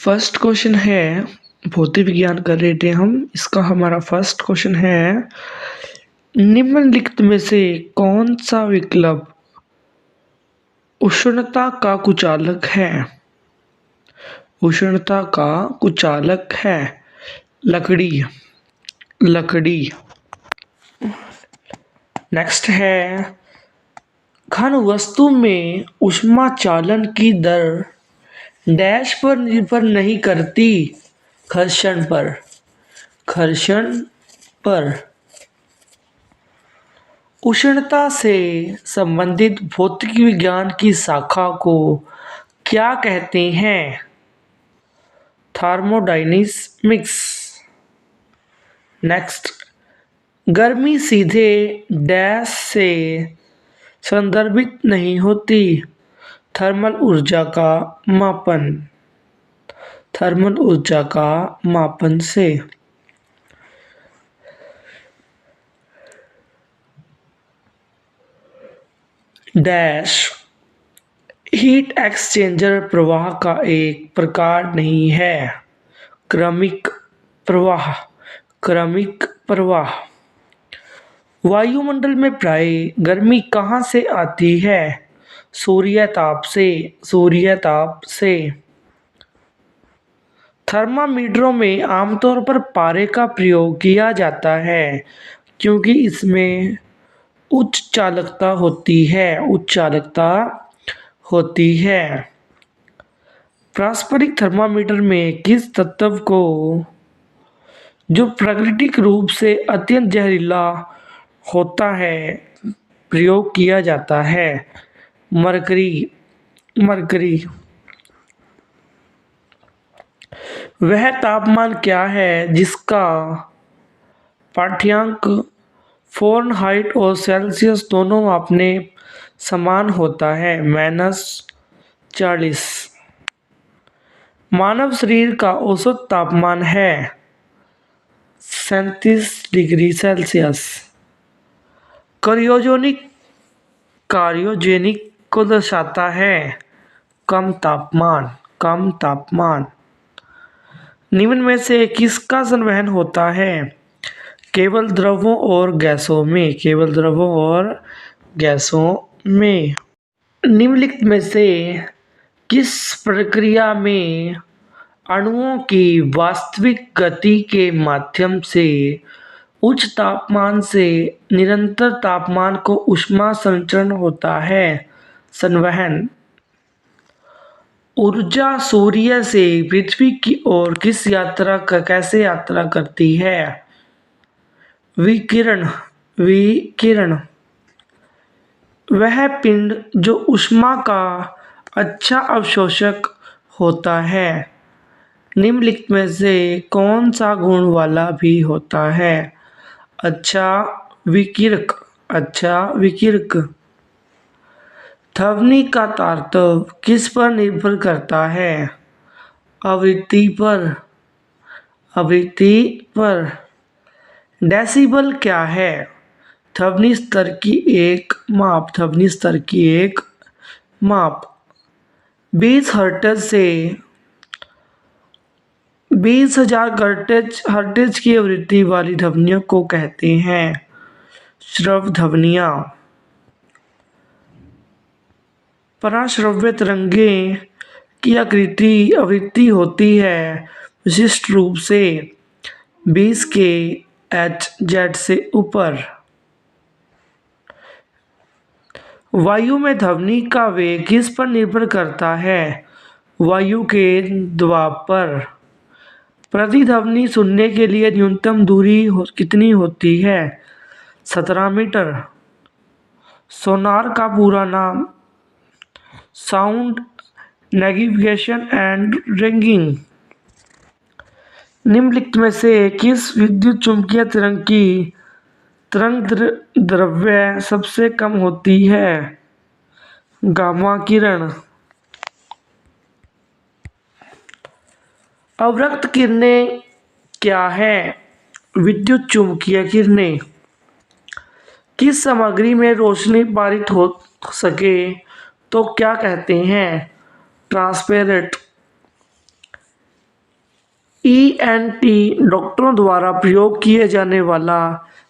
First question है भौतिक विज्ञान कर रहे थे हम। इसका हमारा फर्स्ट क्वेश्चन है, निम्नलिखित में से कौन सा विकल्प उष्णता का कुचालक है? उष्णता का कुचालक है लकड़ी। लकड़ी। नेक्स्ट है, घन वस्तु में ऊष्मा चालन की दर डैश पर निर्भर नहीं करती, घर्षण पर। घर्षण पर। उष्णता से संबंधित भौतिक विज्ञान की शाखा को क्या कहते हैं? थर्मोडायनेमिक्स। नेक्स्ट, गर्मी सीधे डैश से संदर्भित नहीं होती, थर्मल ऊर्जा का मापन। थर्मल ऊर्जा का मापन से। डैश हीट एक्सचेंजर प्रवाह का एक प्रकार नहीं है, क्रमिक प्रवाह। क्रमिक प्रवाह। वायुमंडल में प्राय गर्मी कहाँ से आती है? सूर्य ताप से। सूर्य ताप से। थर्मामीटरों में आमतौर पर पारे का प्रयोग किया जाता है क्योंकि इसमें उच्च चालकता होती है। उच्च चालकता होती है। पारस्परिक थर्मामीटर में किस तत्व को, जो प्राकृतिक रूप से अत्यंत जहरीला होता है, प्रयोग किया जाता है? मरकरी। मरकरी। वह तापमान क्या है जिसका पाठ्यांक फ़ारेनहाइट और सेल्सियस दोनों मापने समान होता है? -40। मानव शरीर का औसत तापमान है 37 डिग्री सेल्सियस। क्रायोजेनिक को दर्शाता है कम तापमान। कम तापमान। निम्न में से किसका संवहन होता है? केवल द्रवों और गैसों में। केवल द्रवों और गैसों में। निम्नलिखित में से किस प्रक्रिया में अणुओं की वास्तविक गति के माध्यम से उच्च तापमान से निरंतर तापमान को ऊष्मा संचरण होता है? संवहन। ऊर्जा सूर्य से पृथ्वी की ओर कैसे यात्रा करती है? विकिरण। विकिरण। वह पिंड जो ऊष्मा का अच्छा अवशोषक होता है, निम्नलिखित में से कौन सा गुण वाला भी होता है? अच्छा विकिरक। अच्छा विकिरक। ध्वनि का तारतम्य किस पर निर्भर करता है? आवृत्ति पर। आवृत्ति पर। डेसिबल क्या है? ध्वनि स्तर की एक माप। ध्वनि स्तर की एक माप। 20 हर्ट्ज से 20,000 हर्ट्ज की आवृत्ति वाली ध्वनियों को कहते हैं श्रव्य ध्वनियाँ। पराश्रव्य तरंगें की आवृत्ति होती है विशिष्ट रूप से 20 के Hz से ऊपर। वायु में ध्वनि का वेग किस पर निर्भर करता है? वायु के दबाव पर। प्रतिध्वनि सुनने के लिए न्यूनतम दूरी कितनी होती है? 17 मीटर। सोनार का पूरा नाम साउंड नेविगेशन एंड रिंगिंग। निम्नलिखित में से किस विद्युत चुम्बकीय तरंग की तरंगदैर्घ्य सबसे कम होती है? गामा किरण। अवरक्त किरणें क्या है? विद्युत चुम्बकीय किरणें। किस सामग्री में रोशनी पारित हो सके तो क्या कहते हैं? ट्रांसपेरेंट। ENT डॉक्टरों द्वारा प्रयोग किए जाने वाला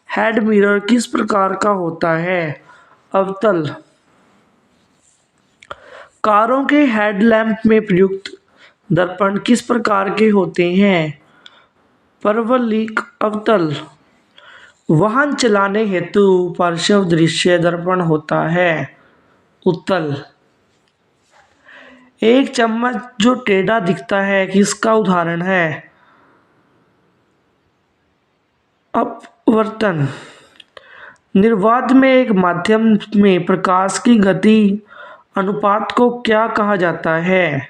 हेड मिरर किस प्रकार का होता है? अवतल। कारों के हेडलैम्प में प्रयुक्त दर्पण किस प्रकार के होते हैं? परवलयिक अवतल। वाहन चलाने हेतु पार्श्व दृश्य दर्पण होता है, उत्तल। एक चम्मच जो टेढ़ा दिखता है किसका उदाहरण है? अपवर्तन। निर्वात में एक माध्यम में प्रकाश की गति अनुपात को क्या कहा जाता है?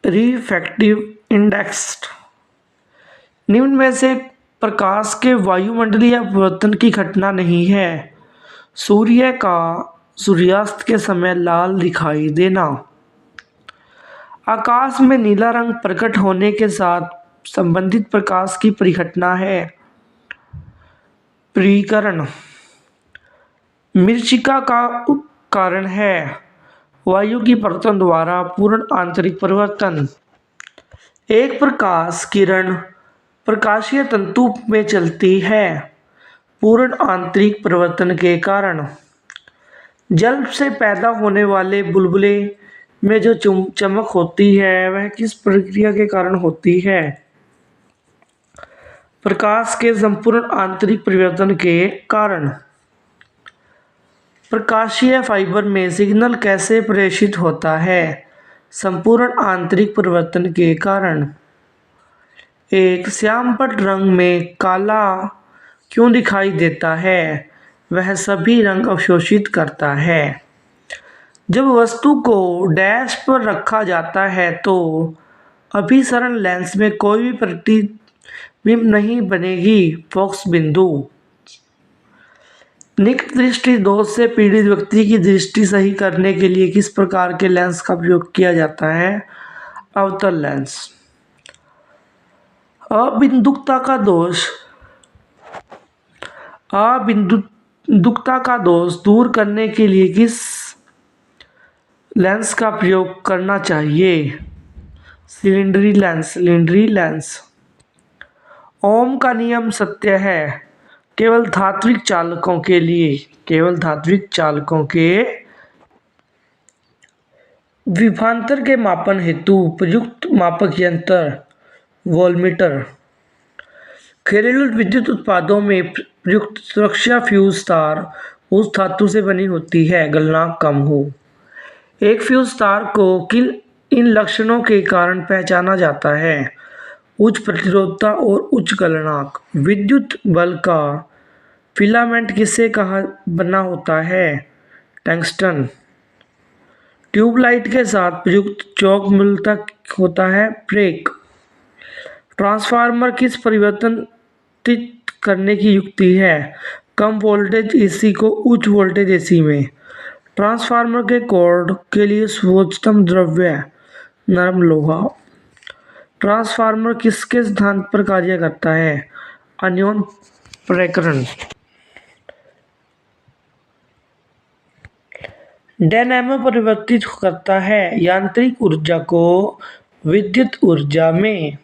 Refractive index. निम्न में से प्रकाश के वायुमंडलीय अपवर्तन की घटना नहीं है? सूर्य का सूर्यास्त के समय लाल दिखाई देना। आकाश में नीला रंग प्रकट होने के साथ संबंधित प्रकाश की परिघटना है, परीकरण। मरीचिका का कारण है वायु की परतों द्वारा पूर्ण आंतरिक परिवर्तन। एक प्रकाश किरण प्रकाशीय तंतु में चलती है, पूर्ण आंतरिक परिवर्तन के कारण। जल से पैदा होने वाले बुलबुले में जो चमक होती है वह किस प्रक्रिया के कारण होती है? प्रकाश के संपूर्ण आंतरिक परिवर्तन के कारण। प्रकाशीय फाइबर में सिग्नल कैसे प्रेषित होता है? संपूर्ण आंतरिक परिवर्तन के कारण। एक श्यामपट्ट रंग में काला क्यों दिखाई देता है? वह सभी रंग अवशोषित करता है। जब वस्तु को डैश पर रखा जाता है तो अभिसरण लेंस में कोई भी प्रतिबिंब नहीं बनेगी, फोकस बिंदु। निकट दृष्टि दोष से पीड़ित व्यक्ति की दृष्टि सही करने के लिए किस प्रकार के लेंस का प्रयोग किया जाता है? अवतल लेंस। अबिंदुकता का दोष दूर करने के लिए किस लेंस का प्रयोग करना चाहिए? सिलेंडरी लेंस। ओम का नियम सत्य है केवल धात्विक चालकों के लिए। केवल धात्विक चालकों के विभवांतर के मापन हेतु प्रयुक्त मापक यंत्र वोल्टमीटर। घरेलू विद्युत उत्पादों में प्रयुक्त सुरक्षा फ्यूज तार उस धातु से बनी होती है गलनांक कम हो। एक फ्यूज तार को किन इन लक्षणों के कारण पहचाना जाता है? उच्च प्रतिरोधकता और उच्च गलनांक। विद्युत बल्ब का फिलामेंट किससे कहा बना होता है? टंगस्टन। ट्यूबलाइट के साथ प्रयुक्त चौक मूलतः होता है ब्रेक। ट्रांसफार्मर किस परिवर्तित करने की युक्ति है? कम वोल्टेज एसी को उच्च वोल्टेज एसी में। ट्रांसफार्मर के कोर के लिए सर्वोत्तम द्रव्य नरम लोहा। ट्रांसफार्मर किसके सिद्धांत पर कार्य करता है? अन्योन प्रेरण। डायनेमो परिवर्तित करता है यांत्रिक ऊर्जा को विद्युत ऊर्जा में।